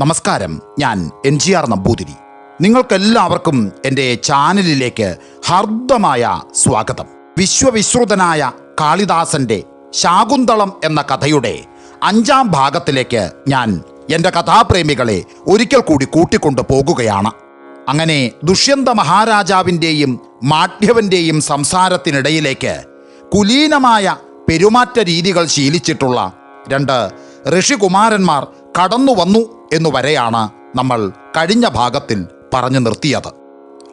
നമസ്കാരം, ഞാൻ NGR നമ്പൂതിരി. നിങ്ങൾക്കെല്ലാവർക്കും എൻ്റെ ചാനലിലേക്ക് ഹാർദമായ സ്വാഗതം. വിശ്വവിശ്രുതനായ കാളിദാസന്റെ ശാകുന്തളം എന്ന കഥയുടെ 5ാം ഭാഗത്തിലേക്ക് ഞാൻ എൻ്റെ കഥാപ്രേമികളെ ഒരിക്കൽ കൂടി കൂട്ടിക്കൊണ്ടു പോകുകയാണ്. അങ്ങനെ ദുഷ്യന്ത മഹാരാജാവിൻ്റെയും മാണ്ഡ്യവൻ്റെയും സംസാരത്തിനിടയിലേക്ക് കുലീനമായ പെരുമാറ്റ രീതികൾ ശീലിച്ചിട്ടുള്ള 2 ഋഷികുമാരന്മാർ കടന്നു വന്നു എന്നുവരെയാണ് നമ്മൾ കഴിഞ്ഞ ഭാഗത്തിൽ പറഞ്ഞു നിർത്തിയത്.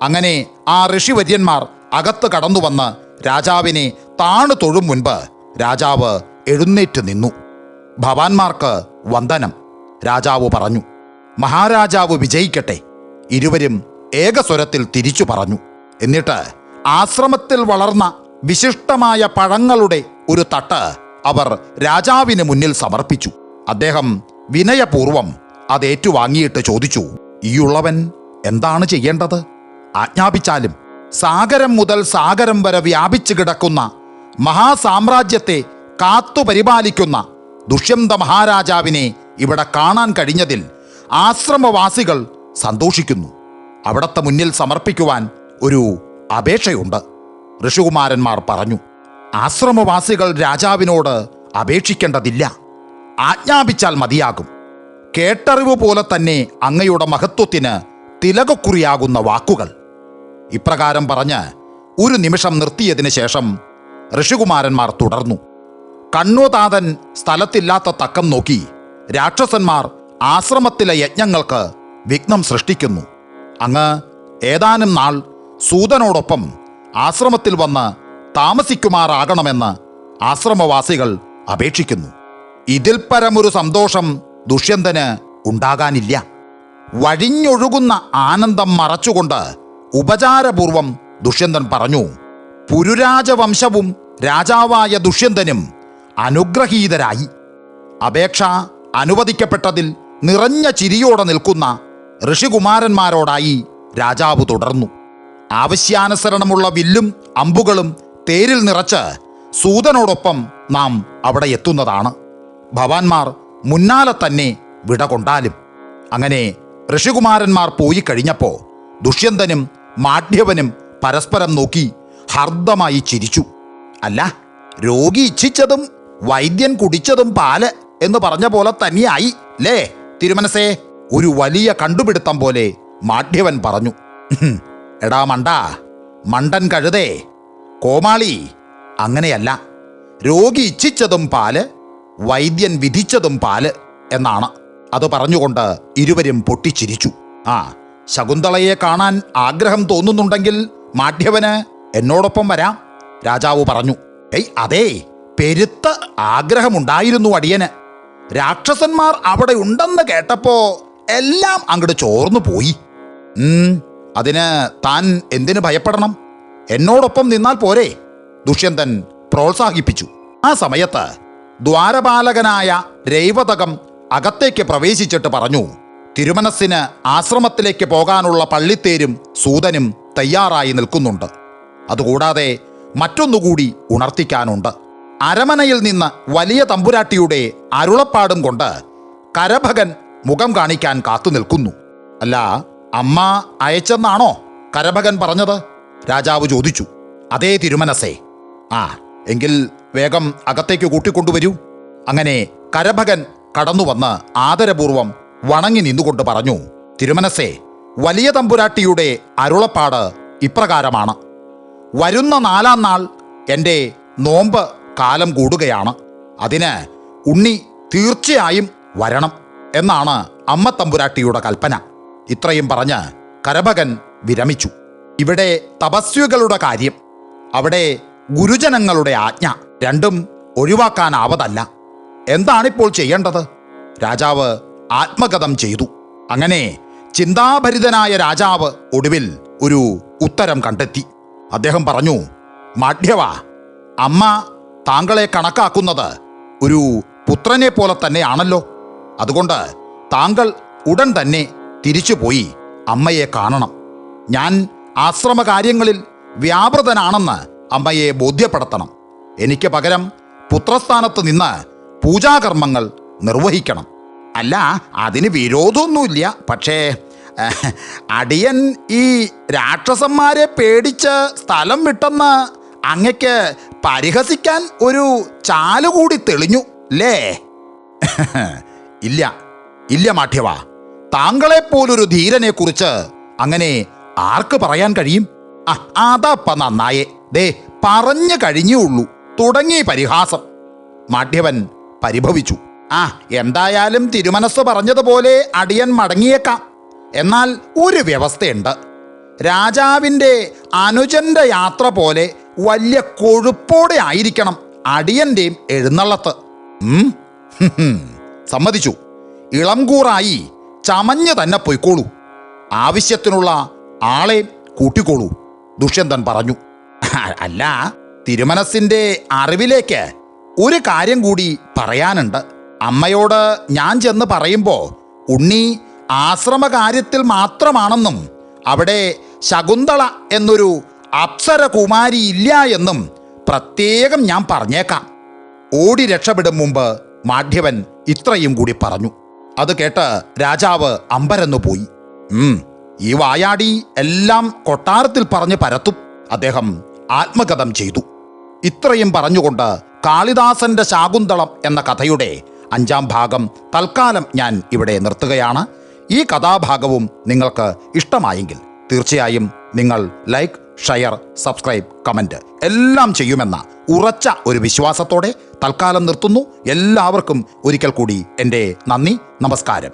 അങ്ങനെ ആ ഋഷിവര്യന്മാർ അകത്ത് കടന്നു വന്ന് രാജാവിനെ താണു തൊഴും മുൻപ് രാജാവ് എഴുന്നേറ്റ് നിന്നു. ഭവാന്മാർക്ക് വന്ദനം, രാജാവ് പറഞ്ഞു. മഹാരാജാവ് വിജയിക്കട്ടെ, ഇരുവരും ഏകസ്വരത്തിൽ തിരിച്ചു പറഞ്ഞു. എന്നിട്ട് ആശ്രമത്തിൽ വളർന്ന വിശിഷ്ടമായ പഴങ്ങളുടെ ഒരു തട്ട് അവർ രാജാവിന് മുന്നിൽ സമർപ്പിച്ചു. അദ്ദേഹം വിനയപൂർവം അത് ഏറ്റുവാങ്ങിയിട്ട് ചോദിച്ചു, ഈയുള്ളവൻ എന്താണ് ചെയ്യേണ്ടത്? ആജ്ഞാപിച്ചാലും. സാഗരം മുതൽ സാഗരം വരെ വ്യാപിച്ചു കിടക്കുന്ന മഹാസാമ്രാജ്യത്തെ കാത്തുപരിപാലിക്കുന്ന ദുഷ്യന്ത മഹാരാജാവിനെ ഇവിടെ കാണാൻ കഴിഞ്ഞതിൽ ആശ്രമവാസികൾ സന്തോഷിക്കുന്നു. അവിടത്തെ മുന്നിൽ സമർപ്പിക്കുവാൻ ഒരു അപേക്ഷയുണ്ട്. ഋഷികുമാരന്മാർ പറഞ്ഞു. ആശ്രമവാസികൾ രാജാവിനോട് അപേക്ഷിക്കേണ്ടതില്ല, ആജ്ഞാപിച്ചാൽ മതിയാകും. കേട്ടറിവ് പോലെ തന്നെ അങ്ങയുടെ മഹത്വത്തിന് തിലകക്കുറിയാകുന്ന വാക്കുകൾ. ഇപ്രകാരം പറഞ്ഞ് ഒരു നിമിഷം നിർത്തിയതിനു ശേഷം ഋഷികുമാരന്മാർ തുടർന്നു. കണ്ണുതാതൻ സ്ഥലത്തില്ലാത്ത തക്കം നോക്കി രാക്ഷസന്മാർ ആശ്രമത്തിലെ യജ്ഞങ്ങൾക്ക് വിഘ്നം സൃഷ്ടിക്കുന്നു. അങ്ങ് ഏതാനും നാൾ സൂതനോടൊപ്പം ആശ്രമത്തിൽ വന്ന് താമസിക്കുമാറാകണമെന്ന് ആശ്രമവാസികൾ അപേക്ഷിക്കുന്നു. ഇതിൽ പരമൊരു സന്തോഷം ദുഷ്യന്തന് ഉണ്ടാകാനില്ല. വഴിഞ്ഞൊഴുകുന്ന ആനന്ദം മറച്ചുകൊണ്ട് ഉപചാരപൂർവം ദുഷ്യന്തൻ പറഞ്ഞു, പുരുരാജവംശവും രാജാവായ ദുഷ്യന്തനും അനുഗ്രഹീതരായി. അപേക്ഷ അനുവദിക്കപ്പെട്ടതിൽ നിറഞ്ഞ ചിരിയോടെ നിൽക്കുന്ന ഋഷികുമാരന്മാരോടായി രാജാവ് തുടർന്നു. ആവശ്യാനുസരണമുള്ള വില്ലും അമ്പുകളും തേരിൽ നിറച്ച് സൂതനോടൊപ്പം നാം അവിടെ എത്തുന്നതാണ്. ഭവാന്മാർ മുന്നാലെ തന്നെ വിട കൊണ്ടാലും. അങ്ങനെ ഋഷികുമാരന്മാർ പോയി കഴിഞ്ഞപ്പോൾ ദുഷ്യന്തനും മാണ്ഡ്യവനും പരസ്പരം നോക്കി ഹർദ്ദമായി ചിരിച്ചു. അല്ല, രോഗി ഇച്ഛിച്ചതും വൈദ്യൻ കുടിച്ചതും പാല് എന്ന് പറഞ്ഞ പോലെ തന്നെയായി ലേ തിരുമനസേ? ഒരു വലിയ കണ്ടുപിടുത്തം പോലെ മാണ്ഡ്യവൻ പറഞ്ഞു. എടാ മണ്ടൻ കഴുതേ, കോമാളി, അങ്ങനെയല്ല. രോഗി ഇച്ഛിച്ചതും പാല്, വൈദ്യൻ വിധിച്ചതും പാല് എന്നാണ്. അത് പറഞ്ഞുകൊണ്ട് ഇരുവരും പൊട്ടിച്ചിരിച്ചു. ശകുന്തളയെ കാണാൻ ആഗ്രഹം തോന്നുന്നുണ്ടെങ്കിൽ മാണ്ഡ്യവന് എന്നോടൊപ്പം വരാം, രാജാവ് പറഞ്ഞു. അതേ, പെരുത്ത ആഗ്രഹമുണ്ടായിരുന്നു അടിയന്. രാക്ഷസന്മാർ അവിടെ ഉണ്ടെന്ന് കേട്ടപ്പോ എല്ലാം അങ്ങോട്ട് ചോർന്നു പോയി. അതിന് താൻ എന്തിനു ഭയപ്പെടണം? എന്നോടൊപ്പം നിന്നാൽ പോരെ, ദുഷ്യന്തൻ പ്രോത്സാഹിപ്പിച്ചു. ആ സമയത്ത് ദ്വാരപാലകനായ രൈവതകം അകത്തേക്ക് പ്രവേശിച്ചിട്ട് പറഞ്ഞു, തിരുമനസ്സിന് ആശ്രമത്തിലേക്ക് പോകാനുള്ള പള്ളിത്തേരും സൂതനും തയ്യാറായി നിൽക്കുന്നുണ്ട്. അതുകൂടാതെ മറ്റൊന്നുകൂടി ഉണർത്തിക്കാനുണ്ട്. അരമനയിൽ നിന്ന് വലിയ തമ്പുരാട്ടിയുടെ അരുളപ്പാടും കൊണ്ട് കരഭകൻ മുഖം കാണിക്കാൻ കാത്തു നിൽക്കുന്നു. അല്ല, അമ്മ അയച്ചെന്നാണോ കരഭകൻ പറഞ്ഞത്? രാജാവ് ചോദിച്ചു. അതേ തിരുമനസ്സേ. എങ്കിൽ വേഗം അകത്തേക്ക് കൂട്ടിക്കൊണ്ടുവരൂ. അങ്ങനെ കരഭകൻ കടന്നുവന്ന് ആദരപൂർവം വണങ്ങി നിന്നുകൊണ്ട് പറഞ്ഞു, തിരുമനസ്സേ, വലിയ തമ്പുരാട്ടിയുടെ അരുളപ്പാട് ഇപ്രകാരമാണ്. വരുന്ന 4-ാം നാൾ എൻ്റെ നോമ്പ് കാലം കൂടുകയാണ്. അതിന് ഉണ്ണി തീർച്ചയായും വരണം എന്നാണ് അമ്മ തമ്പുരാട്ടിയുടെ കൽപ്പന. ഇത്രയും പറഞ്ഞ് കരഭകൻ വിരമിച്ചു. ഇവിടെ തപസ്വികളുടെ കാര്യം, അവിടെ ഗുരുജനങ്ങളുടെ ആജ്ഞ, രണ്ടും ഒഴിവാക്കാനാവതല്ല. എന്താണിപ്പോൾ ചെയ്യേണ്ടത്? രാജാവ് ആത്മഗതം ചെയ്തു. അങ്ങനെ ചിന്താഭരിതനായ രാജാവ് ഒടുവിൽ ഒരു ഉത്തരം കണ്ടെത്തി. അദ്ദേഹം പറഞ്ഞു, മാണ്ഡ്യവ, അമ്മ താങ്കളെ കണക്കാക്കുന്നത് ഒരു പുത്രനെ പോലെ തന്നെയാണല്ലോ. അതുകൊണ്ട് താങ്കൾ ഉടൻ തന്നെ തിരിച്ചുപോയി അമ്മയെ കാണണം. ഞാൻ ആശ്രമകാര്യങ്ങളിൽ വ്യാപൃതനാണെന്ന് അമ്മയെ ബോധ്യപ്പെടുത്തണം. എനിക്ക് പകരം പുത്രസ്ഥാനത്ത് നിന്ന് പൂജാകർമ്മങ്ങൾ നിർവഹിക്കണം. അല്ല, അതിന് വിരോധമൊന്നുമില്ല. പക്ഷേ അടിയൻ ഈ രാക്ഷസന്മാരെ പേടിച്ച് സ്ഥലം വിട്ടെന്ന് അങ്ങക്ക് പരിഹസിക്കാൻ ഒരു ചാലുകൂടി തെളിഞ്ഞു അല്ലേ? ഇല്ല ഇല്ല മാഠ്യവ, താങ്കളെപ്പോലൊരു ധീരനെ കുറിച്ച് അങ്ങനെ ആർക്ക് പറയാൻ കഴിയും? അതപ്പ നന്നായേ, ദേ പറഞ്ഞു കഴിഞ്ഞുള്ളൂ, തുടങ്ങി പരിഹാസം. മാഠ്യവൻ പരിഭവിച്ചു. എന്തായാലും തിരുമനസ് പറഞ്ഞതുപോലെ അടിയൻ മടങ്ങിയേക്കാം. എന്നാൽ ഒരു വ്യവസ്ഥയുണ്ട്. രാജാവിൻ്റെ അനുജന്റെ യാത്ര പോലെ വലിയ കൊഴുപ്പോടെ ആയിരിക്കണം അടിയൻ്റെയും എഴുന്നള്ളത്ത്. സമ്മതിച്ചു. ഇളംകൂറായി ചമഞ്ഞ് തന്നെ പൊയ്ക്കോളൂ. ആവശ്യത്തിനുള്ള ആളെ കൂട്ടിക്കോളൂ, ദുഷ്യന്തൻ പറഞ്ഞു. അല്ല, തിരുമനസിൻ്റെ അറിവിലേക്ക് ഒരു കാര്യം കൂടി പറയാനുണ്ട്. അമ്മയോട് ഞാൻ ചെന്ന് പറയുമ്പോൾ ഉണ്ണി ആശ്രമകാര്യത്തിൽ മാത്രമാണെന്നും അവിടെ ശകുന്തള എന്നൊരു അപ്സര കുമാരി ഇല്ല എന്നും പ്രത്യേകം ഞാൻ പറഞ്ഞേക്കാം. ഓടി രക്ഷപ്പെടും മുമ്പ് മാഠ്യവൻ ഇത്രയും കൂടി പറഞ്ഞു. അത് കേട്ട് രാജാവ് അമ്പരന്നു പോയി. ഈ വായാടി എല്ലാം കൊട്ടാരത്തിൽ പറഞ്ഞ് പരത്തും. അദ്ദേഹം ആത്മഗതം ചെയ്തു. ഇത്രയും പറഞ്ഞുകൊണ്ട് കാളിദാസന്റെ ശാകുന്തളം എന്ന കഥയുടെ 5ാം ഭാഗം തൽക്കാലം ഞാൻ ഇവിടെ നിർത്തുകയാണ്. ഈ കഥാഭാഗവും നിങ്ങൾക്ക് ഇഷ്ടമായെങ്കിൽ തീർച്ചയായും നിങ്ങൾ ലൈക്ക്, ഷെയർ, സബ്സ്ക്രൈബ്, കമൻറ്റ് എല്ലാം ചെയ്യുമെന്ന ഉറച്ച ഒരു വിശ്വാസത്തോടെ തൽക്കാലം നിർത്തുന്നു. എല്ലാവർക്കും ഒരിക്കൽ കൂടി എൻ്റെ നന്ദി, നമസ്കാരം.